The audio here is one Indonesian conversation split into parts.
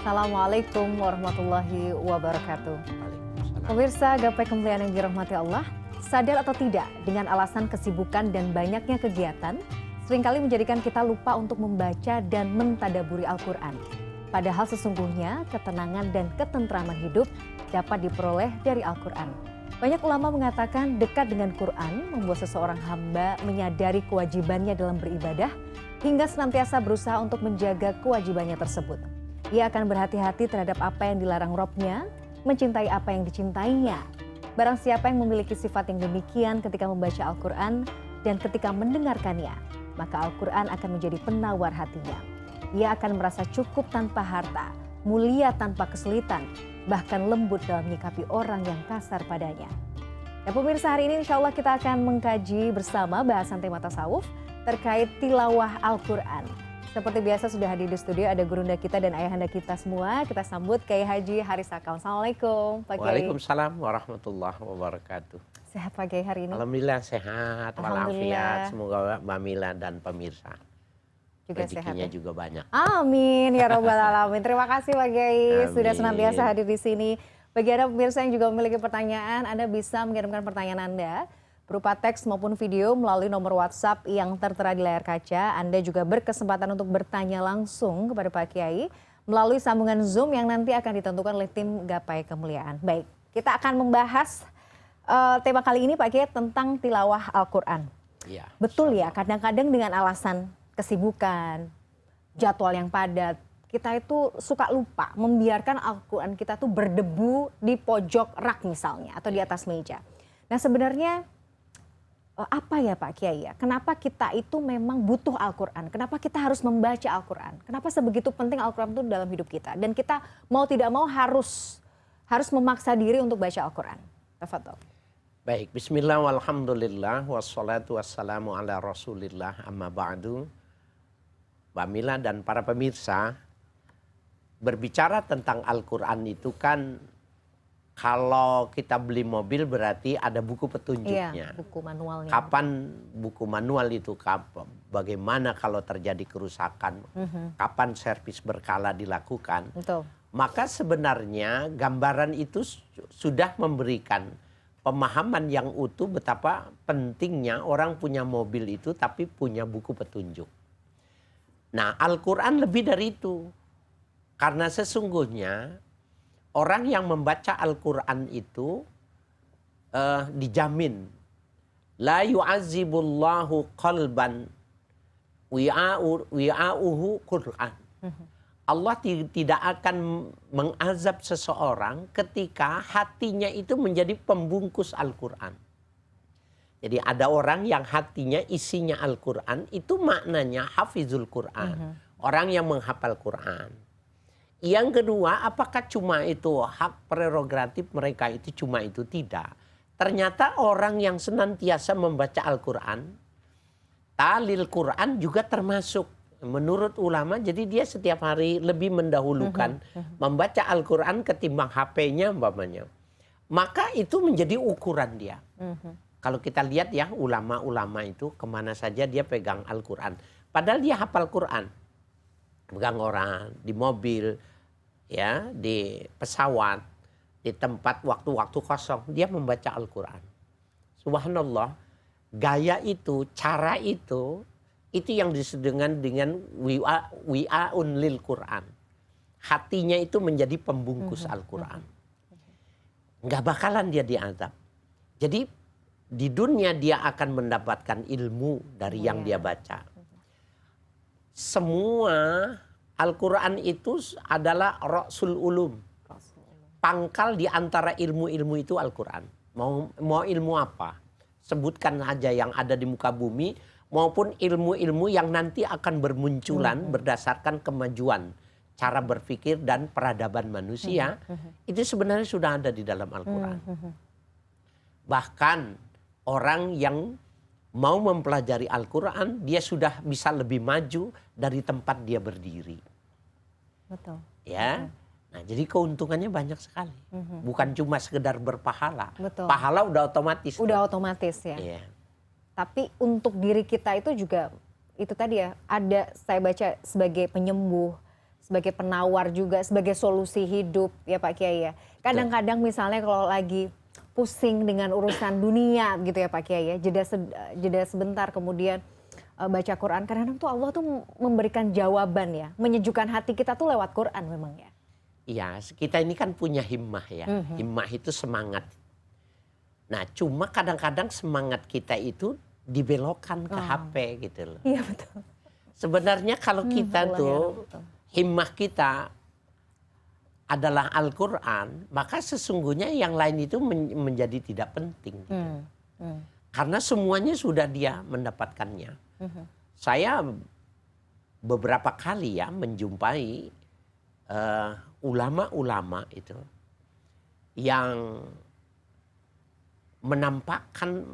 Assalamualaikum warahmatullahi wabarakatuh. Waalaikumsalam. Pemirsa Gapai Kemuliaan yang dirahmati Allah, sadar atau tidak dengan alasan kesibukan dan banyaknya kegiatan, seringkali menjadikan kita lupa untuk membaca dan mentadaburi Al-Quran. Padahal sesungguhnya ketenangan dan ketentraman hidup dapat diperoleh dari Al-Quran. Banyak ulama mengatakan dekat dengan Quran membuat seseorang hamba menyadari kewajibannya dalam beribadah hingga senantiasa berusaha untuk menjaga kewajibannya tersebut. Ia akan berhati-hati terhadap apa yang dilarang Robnya, mencintai apa yang dicintainya. Barang siapa yang memiliki sifat yang demikian ketika membaca Al-Quran dan ketika mendengarkannya, maka Al-Quran akan menjadi penawar hatinya. Ia akan merasa cukup tanpa harta, mulia tanpa kesulitan, bahkan lembut dalam menyikapi orang yang kasar padanya. Ya pemirsa, hari ini insya Allah kita akan mengkaji bersama bahasan tema tasawuf terkait tilawah Al-Quran. Seperti biasa sudah hadir di studio ada gurunda kita dan ayahanda kita semua. Kita sambut Kiai Haji Haris Sakau. Assalamualaikum Pak Kiai. Waalaikumsalam warahmatullahi wabarakatuh. Sehat Pak Kiai hari ini? Alhamdulillah sehat, walafiat. Semoga Mbak Mila dan pemirsa juga sehat ya? juga banyak. Amin ya robbal alamin. Terima kasih Pak Kiai sudah Amin. senantiasa hadir di sini. Bagi Anda pemirsa yang juga memiliki pertanyaan, Anda bisa mengirimkan pertanyaan Anda berupa teks maupun video melalui nomor WhatsApp yang tertera di layar kaca. Anda juga berkesempatan untuk bertanya langsung kepada Pak Kiai melalui sambungan Zoom yang nanti akan ditentukan oleh tim Gapai Kemuliaan. Baik, kita akan membahas tema kali ini Pak Kiai tentang tilawah Al-Quran. Ya, betul ya, kadang-kadang dengan alasan kesibukan, jadwal yang padat, kita itu suka lupa membiarkan Al-Quran kita tuh berdebu di pojok rak misalnya atau di atas meja. Nah sebenarnya apa ya Pak Kiai ya? Kenapa kita itu memang butuh Al-Quran? Kenapa kita harus membaca Al-Quran? Kenapa sebegitu penting Al-Quran itu dalam hidup kita? Dan kita mau tidak mau harus memaksa diri untuk baca Al-Quran. Tafadhol. Baik, bismillah walhamdulillah wassalatu wassalamu ala rasulillah amma ba'du. Mbak Mila dan para pemirsa, berbicara tentang Al-Quran itu kan kalau kita beli mobil berarti ada buku petunjuknya. Iya, buku manualnya. Kapan buku manual itu, bagaimana kalau terjadi kerusakan, kapan servis berkala dilakukan. Betul. Maka sebenarnya gambaran itu sudah memberikan pemahaman yang utuh betapa pentingnya orang punya mobil itu tapi punya buku petunjuk. Nah, Al-Quran lebih dari itu. Karena sesungguhnya orang yang membaca Al-Quran itu dijamin la yu'azibullahu qalban wi'a'uhu Quran. Allah tidak akan mengazab seseorang ketika hatinya itu menjadi pembungkus Al-Quran. Jadi ada orang yang hatinya isinya Al-Quran, itu maknanya hafizul Quran. Orang yang menghafal Quran. Yang kedua, apakah cuma itu hak prerogatif mereka itu cuma itu? Tidak. Ternyata orang yang senantiasa membaca Al-Quran, talil Quran juga termasuk. Menurut ulama, jadi dia setiap hari lebih mendahulukan membaca Al-Quran ketimbang HP-nya umpamanya. Maka itu menjadi ukuran dia. Kalau kita lihat ya ulama-ulama itu kemana saja dia pegang Al-Quran. Padahal dia hafal Quran. Pegang orang, di mobil, ya, di pesawat, di tempat waktu-waktu kosong, dia membaca Al-Quran. Subhanallah, gaya itu, cara itu yang disebut dengan wi'a'un lil Quran. Hatinya itu menjadi pembungkus Al-Quran. Nggak bakalan dia diazab. Jadi di dunia dia akan mendapatkan ilmu dari yang dia baca. Semua Al-Quran itu adalah Rasul Ulum. Pangkal di antara ilmu-ilmu itu Al-Quran. Mau ilmu apa? Sebutkan aja yang ada di muka bumi. Maupun ilmu-ilmu yang nanti akan bermunculan berdasarkan kemajuan. Cara berpikir dan peradaban manusia. Itu sebenarnya sudah ada di dalam Al-Quran. Bahkan orang yang mau mempelajari Al-Quran, dia sudah bisa lebih maju dari tempat dia berdiri. Betul. Ya, nah jadi keuntungannya banyak sekali. Bukan cuma sekedar berpahala. Betul. Pahala udah otomatis. Udah otomatis ya. Iya. Tapi untuk diri kita itu juga, itu tadi ya, ada saya baca sebagai penyembuh, sebagai penawar juga, sebagai solusi hidup ya Pak Kiai ya. Kadang-kadang misalnya kalau lagi pusing dengan urusan dunia gitu ya Pak Kiai ya, jeda sebentar kemudian baca Quran. Kadang-kadang tuh Allah tuh memberikan jawaban ya, menyejukkan hati kita tuh lewat Quran memang ya. Iya, kita ini kan punya himmah ya. Himmah itu semangat. Nah, cuma kadang-kadang semangat kita itu dibelokkan ke HP gitu loh. Iya betul. Sebenarnya kalau kita tuh himmah kita adalah Al-Quran, maka sesungguhnya yang lain itu menjadi tidak penting. Gitu. Karena semuanya sudah dia mendapatkannya. Saya beberapa kali ya menjumpai ulama-ulama itu yang menampakkan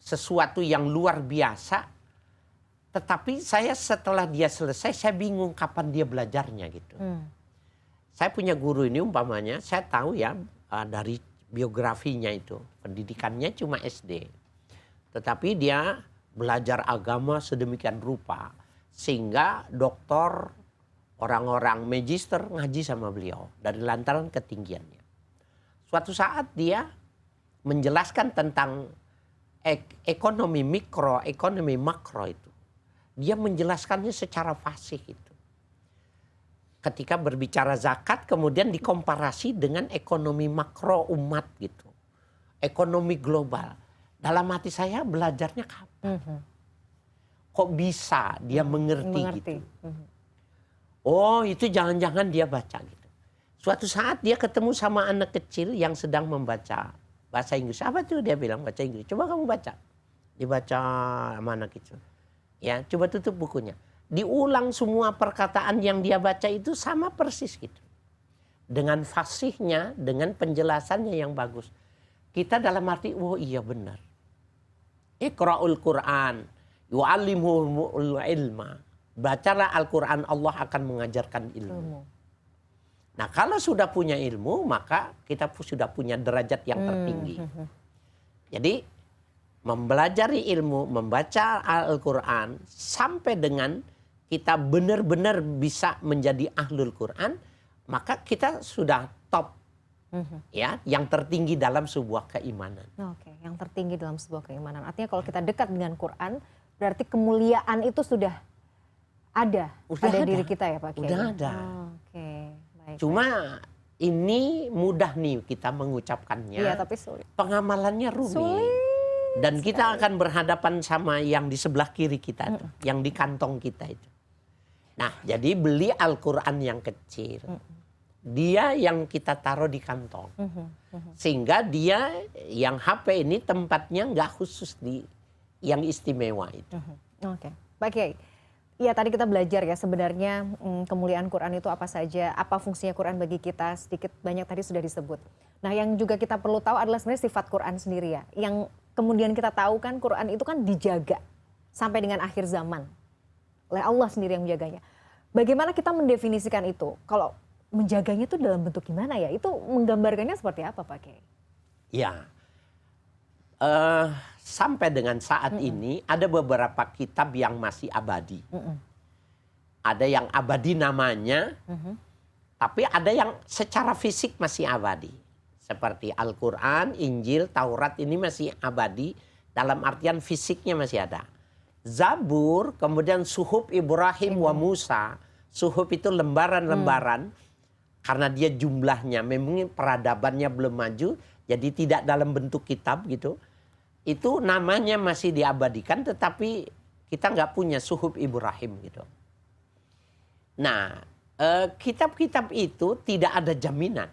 sesuatu yang luar biasa, tetapi saya setelah dia selesai, saya bingung kapan dia belajarnya gitu. Saya punya guru ini umpamanya, saya tahu ya dari biografinya itu, pendidikannya cuma SD. Tetapi dia belajar agama sedemikian rupa, sehingga doktor, orang-orang magister ngaji sama beliau, dari lantaran ketinggiannya. Suatu saat dia menjelaskan tentang ekonomi mikro, ekonomi makro itu. Dia menjelaskannya secara fasih itu. Ketika berbicara zakat kemudian dikomparasi dengan ekonomi makro umat gitu. Ekonomi global. Dalam hati saya belajarnya kapan? Kok bisa dia mengerti gitu? Oh itu jangan-jangan dia baca gitu. Suatu saat dia ketemu sama anak kecil yang sedang membaca bahasa Inggris. Apa tuh dia bilang baca Inggris? Coba kamu baca. Dibaca sama anak kecil. Ya, coba tutup bukunya. Diulang semua perkataan yang dia baca itu sama persis gitu. Dengan fasihnya, dengan penjelasannya yang bagus. Kita dalam arti, oh iya benar. Iqra'ul Qur'an, yu'allimul ilma. Bacalah Al-Quran, Allah akan mengajarkan ilmu. Nah kalau sudah punya ilmu, maka kita sudah punya derajat yang tertinggi. Jadi mempelajari ilmu, membaca Al-Quran, sampai dengan kita benar-benar bisa menjadi ahlul Quran, maka kita sudah top. Ya, yang tertinggi dalam sebuah keimanan. Oke, yang tertinggi dalam sebuah keimanan. Artinya kalau kita dekat dengan Quran, berarti kemuliaan itu sudah ada pada diri kita ya Pak Kiai? Udah ada. Oke, baik. Cuma ini mudah nih kita mengucapkannya. Iya, tapi sulit. Pengamalannya rumit. Sulit. Dan kita akan berhadapan sama yang di sebelah kiri kita, tuh, yang di kantong kita itu. Nah, jadi beli Al-Quran yang kecil. Dia yang kita taruh di kantong. Sehingga dia yang HP ini tempatnya nggak khusus di yang istimewa itu. Oke, Pak Kiai. Ya tadi kita belajar ya sebenarnya kemuliaan Quran itu apa saja, apa fungsinya Quran bagi kita, sedikit banyak tadi sudah disebut. Nah yang juga kita perlu tahu adalah sebenarnya sifat Quran sendiri ya. Yang kemudian kita tahu kan Quran itu kan dijaga sampai dengan akhir zaman. Oleh Allah sendiri yang menjaganya. Bagaimana kita mendefinisikan itu? Kalau menjaganya itu dalam bentuk gimana ya? Itu menggambarkannya seperti apa Pak Kiai? Ya, sampai dengan saat ini ada beberapa kitab yang masih abadi. Ada yang abadi namanya, tapi ada yang secara fisik masih abadi. Seperti Al-Quran, Injil, Taurat ini masih abadi, dalam artian fisiknya masih ada. Zabur, kemudian Suhuf Ibrahim wa Musa. Suhuf itu lembaran-lembaran, karena dia jumlahnya, memang peradabannya belum maju, jadi tidak dalam bentuk kitab gitu. Itu namanya masih diabadikan, tetapi kita nggak punya Suhuf Ibrahim gitu. Nah, kitab-kitab itu tidak ada jaminan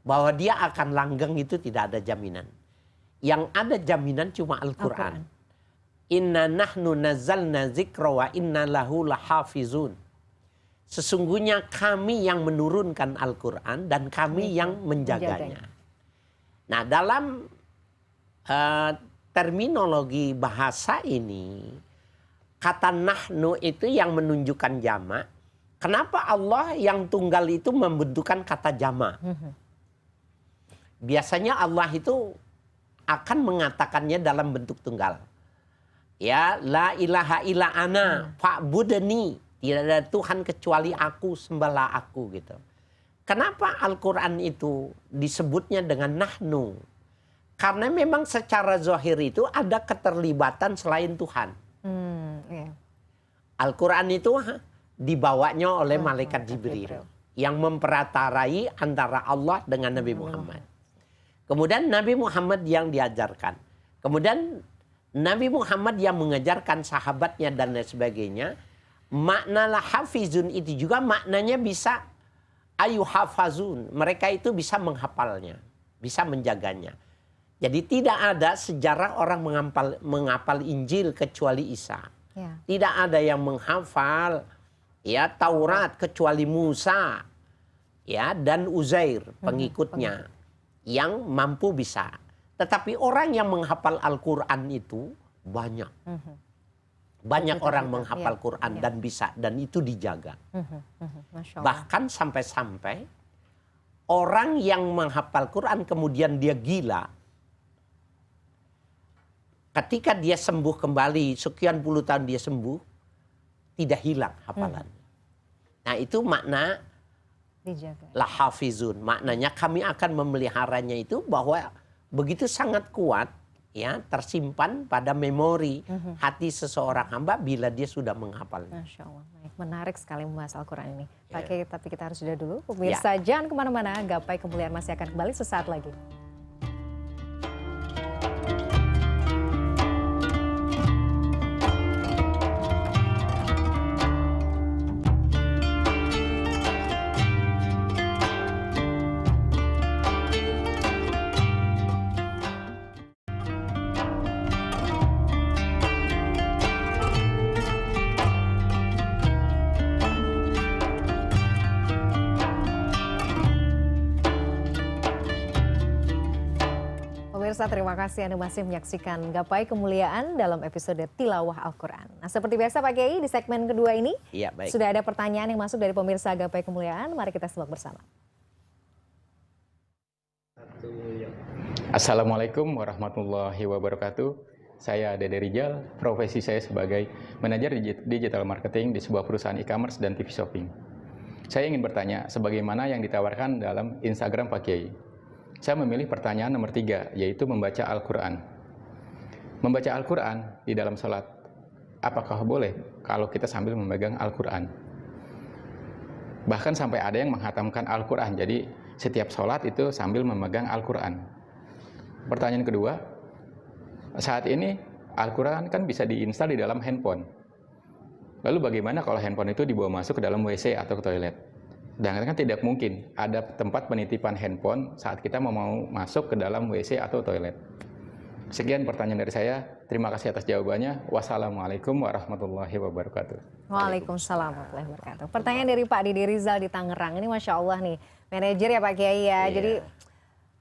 bahwa dia akan langgeng, itu tidak ada jaminan. Yang ada jaminan cuma Al-Quran. Inna nahnu nazzalna dzikra wa inna lahu lahafizun. Sesungguhnya kami yang menurunkan Al-Quran dan kami yang menjaganya. Nah dalam terminologi bahasa ini, kata nahnu itu yang menunjukkan jamak. Kenapa Allah yang tunggal itu membentukkan kata jamak? Biasanya Allah itu akan mengatakannya dalam bentuk tunggal. Ya, la ilaha illa ana fa'budni. Tidak ada Tuhan kecuali aku, sembahlah aku gitu. Kenapa Al-Quran itu disebutnya dengan nahnu? Karena memang secara zahir itu ada keterlibatan selain Tuhan. Iya. Al-Quran itu dibawanya oleh malaikat Jibril yang memperatarai antara Allah dengan Nabi Muhammad. Kemudian Nabi Muhammad yang diajarkan. Kemudian Nabi Muhammad yang mengajarkan sahabatnya dan lain sebagainya. Makna hafizun itu juga maknanya bisa ayuhafazun. Mereka itu bisa menghafalnya, bisa menjaganya. Jadi tidak ada sejarah orang menghafal Injil kecuali Isa. Ya. Tidak ada yang menghafal ya Taurat kecuali Musa ya dan Uzair pengikutnya yang mampu bisa. Tetapi orang yang menghafal Al-Quran itu banyak. Banyak orang menghafal Quran dan bisa, dan itu dijaga. Masya Allah. Bahkan sampai-sampai orang yang menghafal Quran kemudian dia gila. Ketika dia sembuh kembali, sekian puluh tahun dia sembuh, tidak hilang hafalan. Nah itu makna Dijaga. lahafizun. Maknanya kami akan memeliharanya itu bahwa begitu sangat kuat. Ya, tersimpan pada memori hati seseorang hamba bila dia sudah menghafalnya. Masya Allah. Baik, menarik sekali membahas Al-Quran ini. Ya. Oke, tapi kita harus jeda dulu. Pemirsa, jangan kemana-mana. Gapai Kemuliaan masih akan kembali sesaat lagi. Pemirsa, terima kasih Anda masih menyaksikan Gapai Kemuliaan dalam episode Tilawah Al-Quran. Nah, seperti biasa Pak Kiai, di segmen kedua ini Iya, baik. sudah ada pertanyaan yang masuk dari pemirsa Gapai Kemuliaan. Mari kita simak bersama. Assalamualaikum warahmatullahi wabarakatuh. Saya Dede Rijal, profesi saya sebagai manajer digital marketing di sebuah perusahaan e-commerce dan TV shopping. Saya ingin bertanya, sebagaimana yang ditawarkan dalam Instagram Pak Kiai. Saya memilih pertanyaan nomor 3, yaitu membaca Al-Quran. Membaca Al-Quran di dalam sholat, apakah boleh kalau kita sambil memegang Al-Quran? Bahkan sampai ada yang menghatamkan Al-Quran, jadi setiap sholat itu sambil memegang Al-Quran. Pertanyaan kedua, saat ini Al-Quran kan bisa diinstal di dalam handphone. Lalu bagaimana kalau handphone itu dibawa masuk ke dalam WC atau ke toilet? Dan kan tidak mungkin ada tempat penitipan handphone saat kita mau masuk ke dalam WC atau toilet. Sekian pertanyaan dari saya. Terima kasih atas jawabannya. Wassalamualaikum warahmatullahi wabarakatuh. Waalaikumsalam warahmatullahi wabarakatuh. Pertanyaan dari Pak Didi Rizal di Tangerang. Ini Masya Allah nih, manajer ya Pak Kiai ya. Iya. Jadi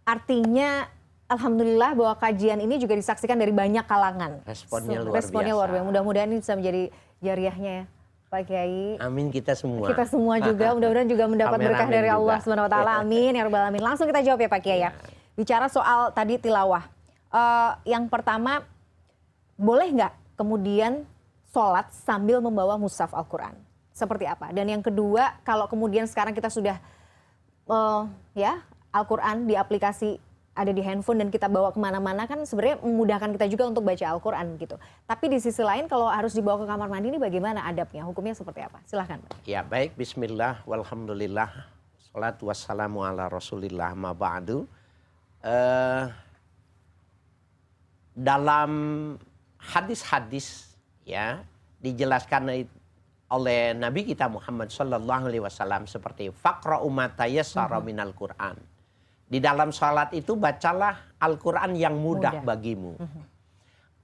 artinya Alhamdulillah bahwa kajian ini juga disaksikan dari banyak kalangan. Responnya luar Responnya biasa. luar biasa. Mudah-mudahan ini bisa menjadi jariahnya ya Pak Kiai. Amin kita semua. Kita semua juga mudah-mudahan juga mendapat Amin, berkah amin dari juga. Allah Subhanahu wa taala. Amin ya rabbal alamin. Langsung kita jawab ya Pak Kiai ya. Bicara soal tadi tilawah. Yang pertama, boleh nggak kemudian sholat sambil membawa mushaf Al-Quran? Seperti apa? Dan yang kedua, kalau kemudian sekarang kita sudah ya Al-Quran di aplikasi ada di handphone dan kita bawa kemana-mana, kan sebenarnya memudahkan kita juga untuk baca Al-Quran gitu. Tapi di sisi lain kalau harus dibawa ke kamar mandi ini bagaimana adabnya? Hukumnya seperti apa? Silahkan. Ya baik, bismillah, walhamdulillah, salatu wassalamu ala rasulillah, ma ba'du. Dalam hadis-hadis ya dijelaskan oleh Nabi kita Muhammad sallallahu alaihi wasallam seperti faqra'u ma tayassara minal Qur'an. Di dalam salat itu bacalah Al-Quran yang mudah bagimu.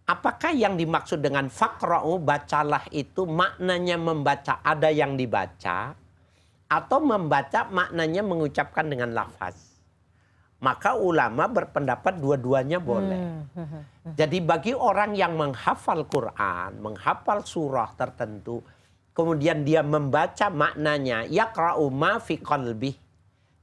Apakah yang dimaksud dengan faqra'u, bacalah itu maknanya membaca ada yang dibaca, atau membaca maknanya mengucapkan dengan lafaz? Maka ulama berpendapat dua-duanya boleh. Jadi bagi orang yang menghafal Quran, menghafal surah tertentu, kemudian dia membaca maknanya, yaqra'u ma fi qalbih,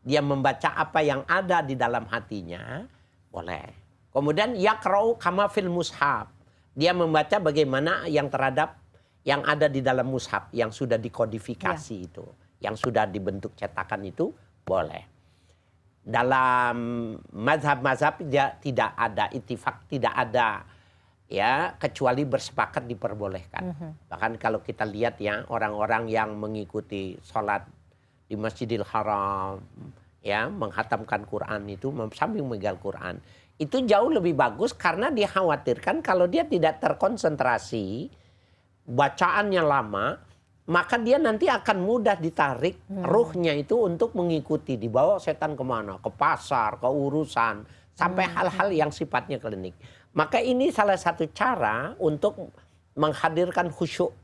dia membaca apa yang ada di dalam hatinya, boleh. Kemudian yaqra'u kama fil mushaf, dia membaca bagaimana yang terhadap yang ada di dalam mushaf yang sudah dikodifikasi itu, yang sudah dibentuk cetakan itu boleh. Dalam mazhab-mazhab tidak ada ittifaq, tidak ada ya kecuali bersepakat diperbolehkan. Bahkan kalau kita lihat ya orang-orang yang mengikuti sholat di Masjidil Haram ya menghatamkan Quran itu sambil memegang Quran itu jauh lebih bagus karena dikhawatirkan kalau dia tidak terkonsentrasi bacaannya lama maka dia nanti akan mudah ditarik ruhnya itu untuk mengikuti, dibawa setan kemana, ke pasar, ke urusan, sampai hal-hal yang sifatnya klinik. Maka ini salah satu cara untuk menghadirkan khusyuk,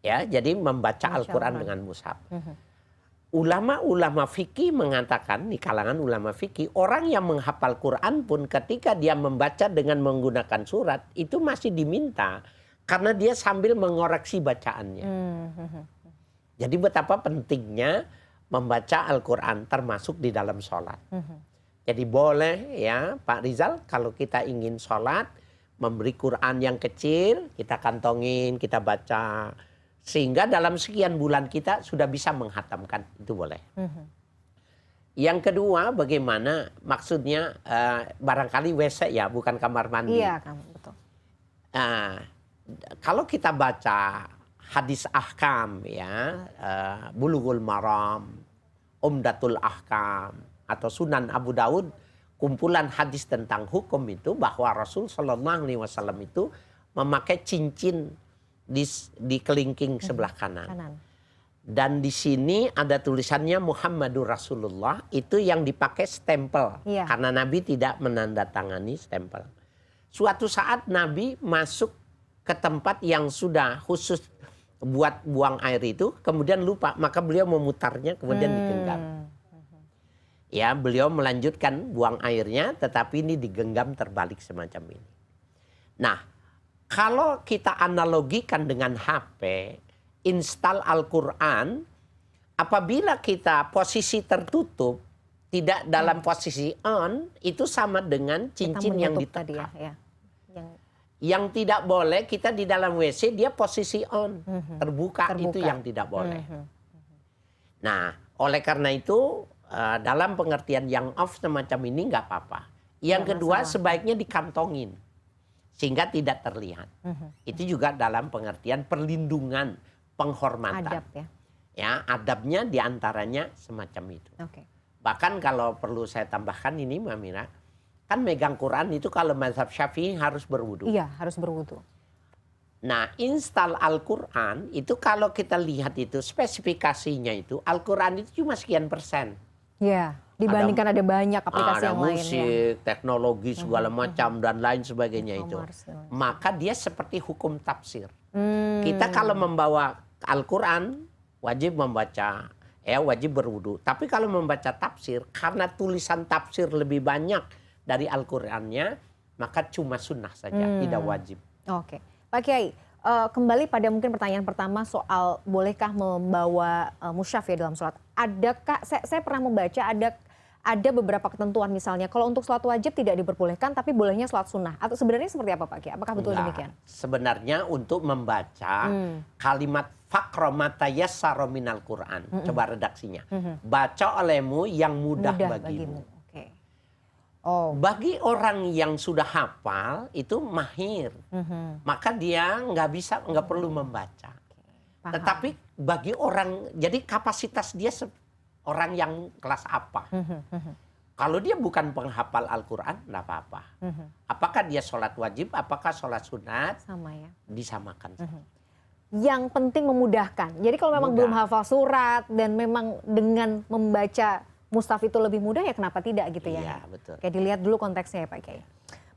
ya. Jadi membaca Al-Quran dengan mushaf. Ulama-ulama fikih mengatakan di kalangan ulama fikih orang yang menghafal Quran pun ketika dia membaca dengan menggunakan surat itu masih diminta. Karena dia sambil mengoreksi bacaannya. Jadi betapa pentingnya membaca Al-Quran termasuk di dalam sholat. Jadi boleh ya Pak Rizal kalau kita ingin sholat memberi Quran yang kecil kita kantongin, kita baca. Sehingga dalam sekian bulan kita sudah bisa menghatamkan. Itu boleh. Yang kedua bagaimana maksudnya barangkali WC ya bukan kamar mandi. Iya betul. Kalau kita baca hadis ahkam ya Bulughul Maram, Umdatul Ahkam atau Sunan Abu Daud, kumpulan hadis tentang hukum itu bahwa Rasul Shallallahu Alaihi Wasallam itu memakai cincin di kelingking sebelah kanan. Dan di sini ada tulisannya Muhammadur Rasulullah, itu yang dipakai stempel karena Nabi tidak menandatangani stempel. Suatu saat Nabi masuk ke tempat yang sudah khusus buat buang air itu, kemudian lupa, maka beliau memutarnya, kemudian digenggam. Ya, beliau melanjutkan buang airnya, tetapi ini digenggam terbalik semacam ini. Nah, kalau kita analogikan dengan HP, install Al-Quran, apabila kita posisi tertutup, tidak dalam posisi on, itu sama dengan cincin yang ditekan. Yang tidak boleh kita di dalam WC dia posisi on, terbuka itu yang tidak boleh. Nah, oleh karena itu dalam pengertian yang off semacam ini nggak apa-apa. Yang kedua sebaiknya dikantongin sehingga tidak terlihat. Itu juga dalam pengertian perlindungan, penghormatan. Adab ya. Ya, adabnya diantaranya semacam itu. Bahkan kalau perlu saya tambahkan ini Mbak Mira, kan megang Quran itu kalau mazhab Syafi'i harus berwudu. Iya, harus berwudu. Nah, install Al-Quran itu kalau kita lihat itu spesifikasinya itu Al-Quran itu cuma sekian persen. Iya, dibandingkan ada banyak aplikasi yang lain. Ada musik, teknologi segala macam dan lain sebagainya itu. Maka dia seperti hukum tafsir. Kita kalau membawa Al-Quran wajib membaca, wajib berwudu. Tapi kalau membaca tafsir, karena tulisan tafsir lebih banyak dari Al-Qur'annya, maka cuma sunnah saja, tidak wajib. Oke, Pak Kiai, kembali pada mungkin pertanyaan pertama soal bolehkah membawa mushaf ya dalam sholat. Adakah, saya pernah membaca ada beberapa ketentuan misalnya, kalau untuk sholat wajib tidak diperbolehkan, tapi bolehnya sholat sunnah. Atau sebenarnya seperti apa Pak Kiai? Apakah betul demikian? Sebenarnya untuk membaca kalimat faqra ma tayassara minal Qur'an, coba redaksinya. Baca olehmu yang mudah bagimu. Bagi orang yang sudah hafal itu mahir, maka dia nggak perlu membaca. Tetapi bagi orang, jadi kapasitas dia orang yang kelas apa? Kalau dia bukan penghafal Al-Quran, nggak apa-apa. Apakah dia sholat wajib, apakah sholat sunat, sama ya, disamakan. Yang penting memudahkan. Jadi kalau memang belum hafal surat dan memang dengan membaca mushaf itu lebih mudah, ya kenapa tidak gitu ya? Iya, betul. Kayak dilihat dulu konteksnya ya Pak Kiai.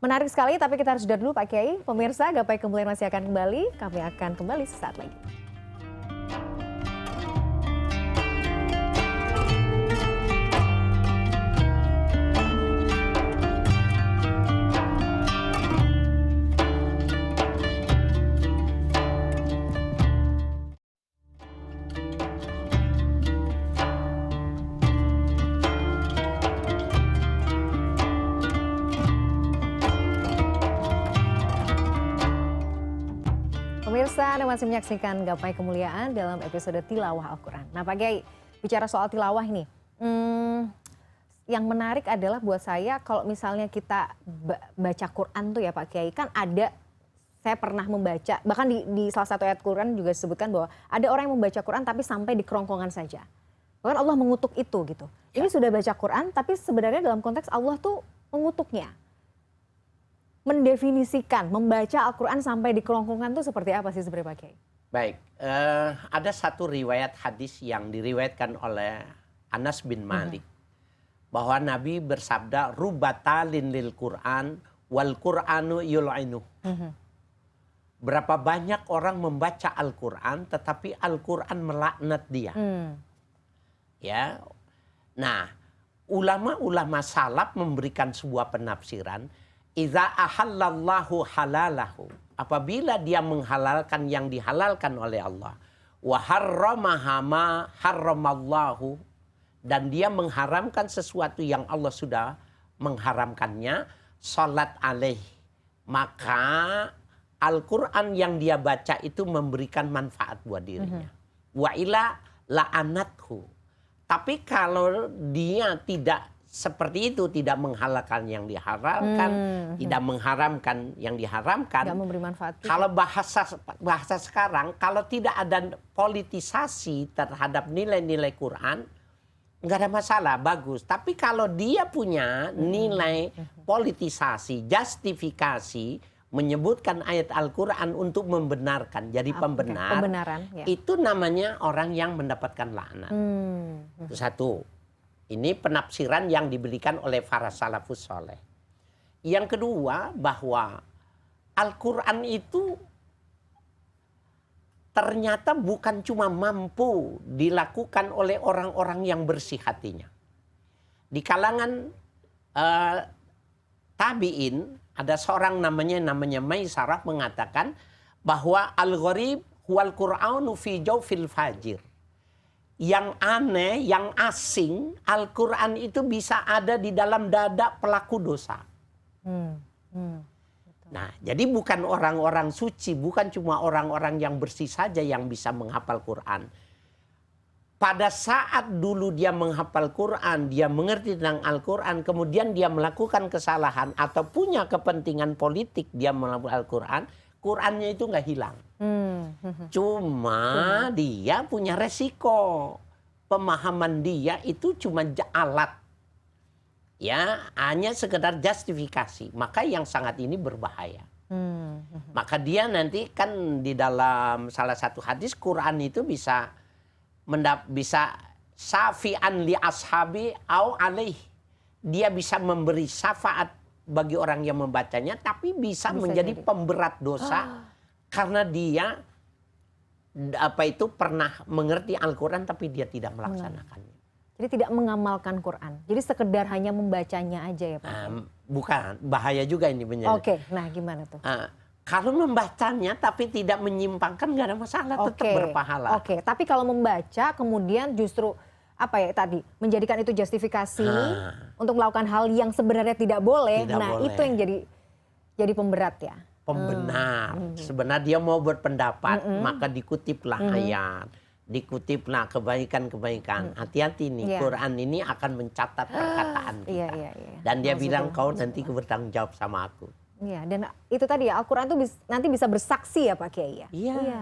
Menarik sekali, tapi kita harus jeda dulu Pak Kiai. Pemirsa, Gapai Kemuliaan masih akan kembali. Kami akan kembali sesaat lagi. Pemirsa, Anda masih menyaksikan Gapai Kemuliaan dalam episode Tilawah Al-Quran. Nah Pak Kiai, bicara soal tilawah ini, yang menarik adalah buat saya kalau misalnya kita baca Quran tuh ya Pak Kiai, kan ada, saya pernah membaca, bahkan di salah satu ayat Quran juga disebutkan bahwa ada orang yang membaca Quran tapi sampai di kerongkongan saja. Bahkan Allah mengutuk itu gitu. Ini sudah baca Quran tapi sebenarnya dalam konteks Allah tuh mengutuknya. Mendefinisikan, membaca Al-Quran sampai di kerongkongan itu seperti apa sih sebenarnya Pak Kiai? Baik, ada satu riwayat hadis yang diriwayatkan oleh Anas bin Malik. Bahwa Nabi bersabda, rubatalin lil Quran wal Quranu yul'inu. Berapa banyak orang membaca Al-Quran tetapi Al-Quran melaknat dia. Ya. Nah, ulama-ulama salaf memberikan sebuah penafsiran, idza ahallallahu halalahu, apabila dia menghalalkan yang dihalalkan oleh Allah, wa harramaha ma harramallahu, dan dia mengharamkan sesuatu yang Allah sudah mengharamkannya, salat alaih, maka Al-Quran yang dia baca itu memberikan manfaat buat dirinya. Wa ila la'anathu. Tapi kalau dia tidak seperti itu, tidak menghalalkan yang diharamkan, tidak mengharamkan yang diharamkan, Tidak memberi manfaat. kalau bahasa sekarang, kalau tidak ada politisasi terhadap nilai-nilai Quran, nggak ada masalah, bagus. Tapi kalau dia punya nilai politisasi, justifikasi, menyebutkan ayat Al-Quran untuk membenarkan, jadi pembenar, Pembenaran, ya. itu namanya orang yang mendapatkan laknat. Itu satu. Ini penafsiran yang diberikan oleh para salafus soleh. Yang kedua, bahwa Al-Quran itu ternyata bukan cuma mampu dilakukan oleh orang-orang yang bersih hatinya. Di kalangan tabi'in, ada seorang namanya Maisarah mengatakan bahwa al-gharib huwal Qur'anu fi jawfil fajir. Yang aneh, yang asing, Al-Quran itu bisa ada di dalam dada pelaku dosa. Nah, jadi bukan orang-orang suci, bukan cuma orang-orang yang bersih saja yang bisa menghafal Quran. Pada saat dulu dia menghafal Quran, dia mengerti tentang Al-Quran, kemudian dia melakukan kesalahan atau punya kepentingan politik dia melakukan Al-Quran, Qurannya itu nggak hilang. Cuma dia punya resiko. Pemahaman dia itu cuma alat. Ya, hanya sekedar justifikasi. Maka yang sangat ini berbahaya. Maka dia nanti kan di dalam salah satu hadis, Quran itu bisa syafi'an li ashabi au alaih. Dia bisa memberi syafaat bagi orang yang membacanya, tapi bisa menjadi pemberat dosa karena dia pernah mengerti Al-Quran tapi dia tidak melaksanakannya. Jadi tidak mengamalkan Quran. Jadi sekedar hanya membacanya aja ya Pak? Bukan, bahaya juga ini benar. Oke, nah gimana tuh? Kalau membacanya tapi tidak menyimpangkan nggak ada masalah, tetap berpahala. Oke, tapi kalau membaca kemudian justru menjadikan itu justifikasi untuk melakukan hal yang sebenarnya tidak boleh. Boleh. Itu yang jadi pemberat ya. Pembenar. Sebenarnya dia mau berpendapat, maka dikutiplah ayat, dikutiplah kebaikan-kebaikan. Hati-hati nih, Quran ini akan mencatat perkataan kita. Dan dia bilang kau nanti bertanggung jawab sama aku. Iya, dan itu tadi ya, Al-Quran itu nanti bisa bersaksi ya Pak Kiai ya. Iya.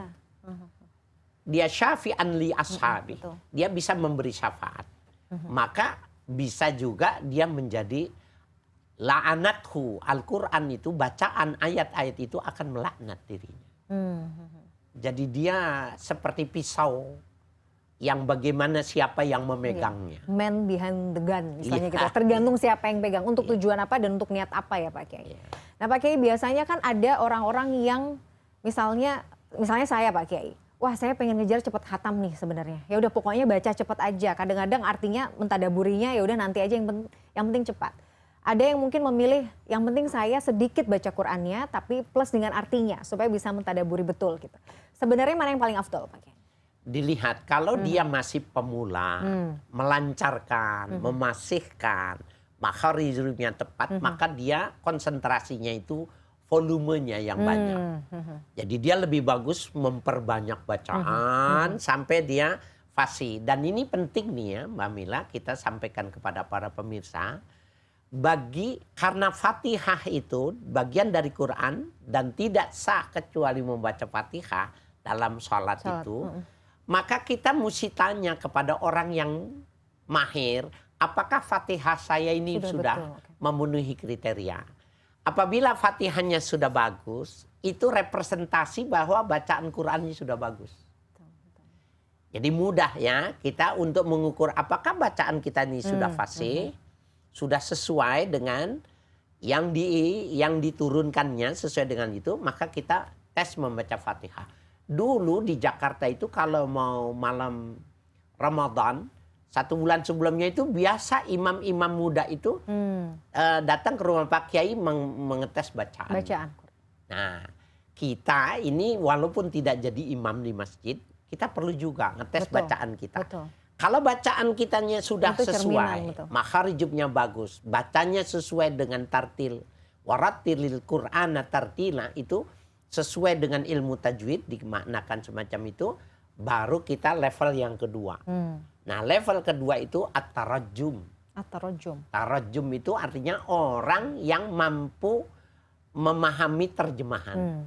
Dia syafi'an li ashabi. Dia bisa memberi syafaat. Maka bisa juga dia menjadi la'anathu. Al-Quran itu, bacaan ayat-ayat itu akan melaknat dirinya. Jadi dia seperti pisau yang bagaimana siapa yang memegangnya. Man behind the gun misalnya gitu. Tergantung siapa yang pegang, untuk tujuan apa dan untuk niat apa ya Pak Kiai. Nah Pak Kiai, biasanya kan ada orang-orang yang misalnya saya Pak Kiai, wah saya pengen ngejar cepet khatam nih sebenarnya. Ya udah pokoknya baca cepet aja. Kadang-kadang artinya mentadaburinya ya udah nanti aja, yang penting cepat. Ada yang mungkin memilih yang penting saya sedikit baca Qur'annya tapi plus dengan artinya supaya bisa mentadaburi betul gitu. Sebenarnya mana yang paling afdol Pak Kiai? Dilihat kalau dia masih pemula, melancarkan, memasihkan, makharijnya tepat, maka dia konsentrasinya itu volumenya yang banyak. Jadi dia lebih bagus memperbanyak bacaan sampai dia fasih. Dan ini penting nih ya Mbak Mila, kita sampaikan kepada para pemirsa. Karena Fatihah itu bagian dari Quran dan tidak sah kecuali membaca Fatihah dalam sholat itu. Maka kita mesti tanya kepada orang yang mahir, apakah Fatihah saya ini sudah memenuhi kriteria. Apabila Fatihahnya sudah bagus, itu representasi bahwa bacaan Qurannya sudah bagus. Jadi mudah ya kita untuk mengukur apakah bacaan kita ini sudah fasih, sudah sesuai dengan yang diturunkannya sesuai dengan itu, maka kita tes membaca Fatihah. Dulu di Jakarta itu kalau mau malam Ramadan, 1 bulan sebelumnya itu biasa imam-imam muda itu datang ke rumah Pak Kiai mengetes bacaan. Nah, kita ini walaupun tidak jadi imam di masjid, kita perlu juga ngetes bacaan kita. Kalau bacaan kitanya sudah itu sesuai, makharijubnya bagus, bacanya sesuai dengan tartil, warattilil Qur'ana tartila, itu sesuai dengan ilmu tajwid, dimaknakan semacam itu, baru kita level yang kedua. Nah, level kedua itu at-tarajjum. Tarajjum itu artinya orang yang mampu memahami terjemahan.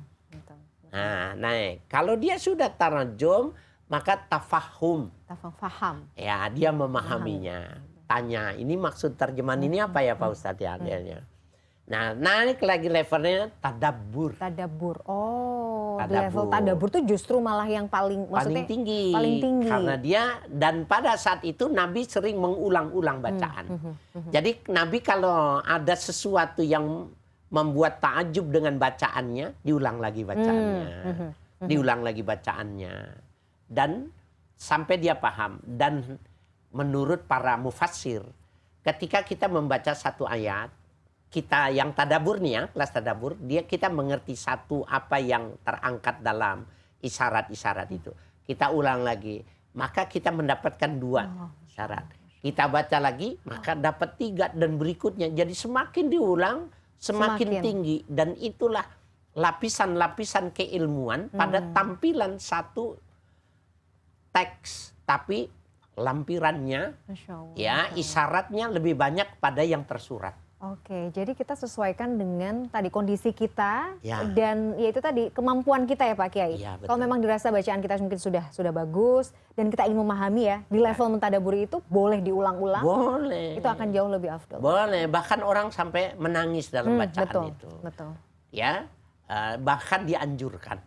Nah, kalau dia sudah tarajjum, maka tafahum. Ya, dia memahaminya. Tanya, ini maksud terjemahan ini apa ya Pak Ustadz ya? Nah, naik lagi levelnya tadabbur. Level tadabbur itu justru malah yang paling tinggi. Karena dia, dan pada saat itu Nabi sering mengulang-ulang bacaan. Jadi Nabi kalau ada sesuatu yang membuat takjub dengan bacaannya, diulang lagi bacaannya. Diulang lagi bacaannya. Dan sampai dia paham. Dan menurut para mufassir, ketika kita membaca satu ayat, kita yang tadabur nih ya, kelas tadabur, kita mengerti satu apa yang terangkat dalam isyarat-isyarat itu. Kita ulang lagi, maka kita mendapatkan 2 syarat. Kita baca lagi, maka dapat 3 dan berikutnya. Jadi semakin diulang, semakin tinggi. Dan itulah lapisan-lapisan keilmuan pada tampilan satu teks, tapi lampirannya, ya isyaratnya lebih banyak pada yang tersurat. Oke, jadi kita sesuaikan dengan tadi kondisi kita dan ya itu tadi kemampuan kita ya Pak Kiai. Kalau memang dirasa bacaan kita mungkin sudah bagus dan kita ingin memahami ya di level mentadaburi itu boleh diulang-ulang. Boleh. Itu akan jauh lebih afdal. Boleh, bahkan orang sampai menangis dalam bacaan itu. Ya, bahkan dianjurkan.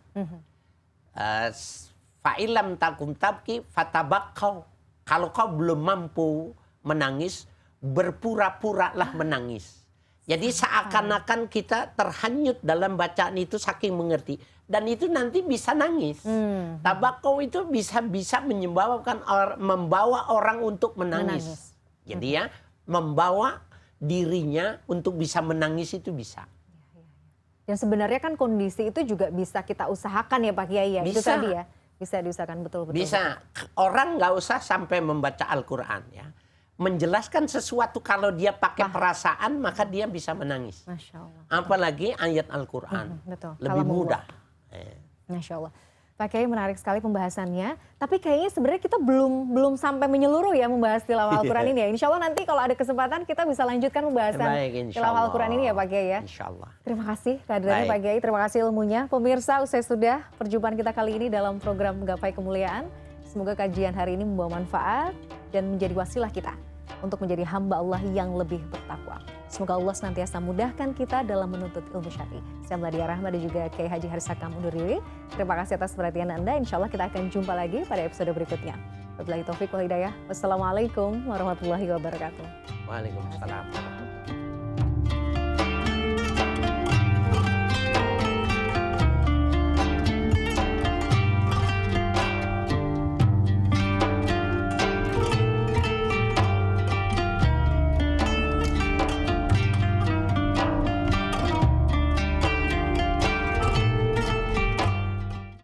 Fa'ilam takum tabki fatabakkau. Kalau kau belum mampu menangis, berpura-puralah menangis. Jadi seakan-akan kita terhanyut dalam bacaan itu saking mengerti. Dan itu nanti bisa nangis. Tabakkau itu bisa membawa orang untuk menangis. Jadi ya, membawa dirinya untuk bisa menangis itu bisa. Dan sebenarnya kan kondisi itu juga bisa kita usahakan ya Pak Kiai ya. Itu tadi ya. Bisa diusahakan betul-betul. Bisa. Orang nggak usah sampai membaca Al-Quran ya. Menjelaskan sesuatu kalau dia pakai perasaan maka dia bisa menangis. Masya Allah. Apalagi ayat Al-Quran. Lebih mudah. Masya Allah. Pak Kiai menarik sekali pembahasannya. Tapi kayaknya sebenarnya kita belum sampai menyeluruh ya membahas tilawah Al-Quran ini ya. Insya Allah nanti kalau ada kesempatan kita bisa lanjutkan pembahasan tilawah Al-Quran ini ya Pak Kiai ya. Insya Allah. Terima kasih kehadirannya Pak Kiai, terima kasih ilmunya. Pemirsa, usai sudah perjumpaan kita kali ini dalam program Gapai Kemuliaan. Semoga kajian hari ini membawa manfaat dan menjadi wasilah kita untuk menjadi hamba Allah yang lebih bertakwa. Semoga Allah senantiasa mudahkan kita dalam menuntut ilmu syar'i. Saya Meladia Rahma dan juga Kiai Haji Harisaka undur diri. Terima kasih atas perhatian Anda. Insya Allah kita akan jumpa lagi pada episode berikutnya. Wabillahi taufiq wal hidayah. Wassalamualaikum warahmatullahi wabarakatuh. Waalaikumsalam.